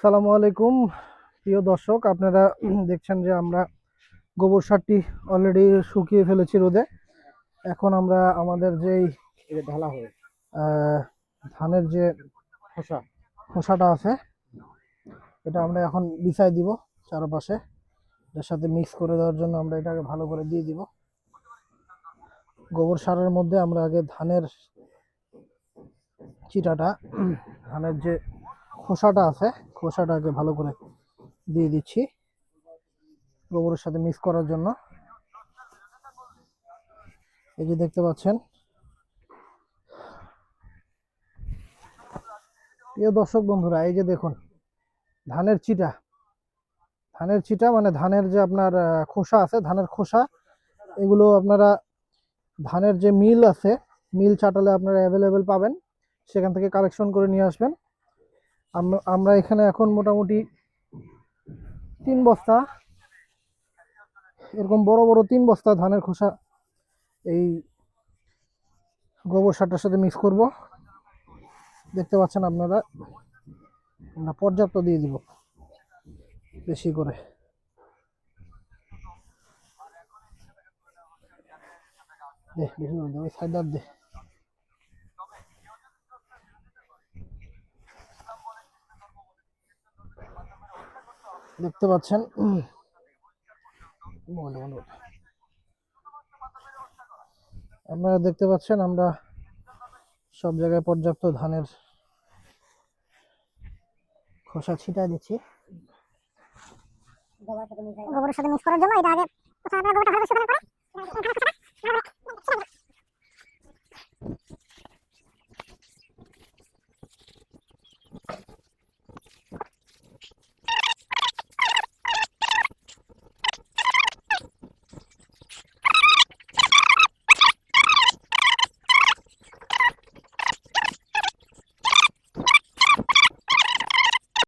আসসালামু আলাইকুম প্রিয় দর্শক, আপনারা দেখছেন যে আমরা গোবর সারটি অলরেডি শুকিয়ে ফেলেছি রোদে। এখন আমরা আমাদের যেই এটা ঢালা হয়। আহ, ধানের যে খোসা খোসাটা আছে এটা আমরা এখন বিছাই দিব চারপাশে। এর সাথে মিক্স করে দেওয়ার জন্য আমরা এটাকে ভালো করে দিয়ে দিব। গোবর সারের মধ্যে আমরা আগে ধানের চিটাটা ধানের যে খোসাটা আছে খোসাটাকে ভালো করে দিয়ে দিচ্ছি গোবরের সাথে মিক্স করার জন্য। এই যে দেখতে পাচ্ছেন প্রিয় দর্শক বন্ধুরা, এই যে দেখুন ধানের চিটা। ধানের চিটা মানে ধানের যে আপনার খোসা আছে, ধানের খোসা, এগুলো আপনারা ধানের যে মিল আছে, মিল চাটালে আপনারা অ্যাভেলেবেল পাবেন, সেখান থেকে কালেকশন করে নিয়ে আসবেন। আমরা এখানে এখন মোটামুটি 3 বস্তা, এরকম বড় বড় 3 বস্তা ধানের খোসা এই গোবর সারটার সাথে মিক্স করব। দেখতে পাচ্ছেন আপনারা, আমরা পর্যাপ্ত দিয়ে দিব বেশি করে। দে বেশি করে দে, ওই সাইডার দে। দেখতে পাচ্ছেন আপনারা দেখতে পাচ্ছেন আমরা সব জায়গায় পর্যাপ্ত ধানের খোসা ছিটাই দিচ্ছি গোবরের সাথে মিক্স করার জন্য। এটা আগে কোথায় আপনারা গোবরটা ভালো করে শুকানোর পরে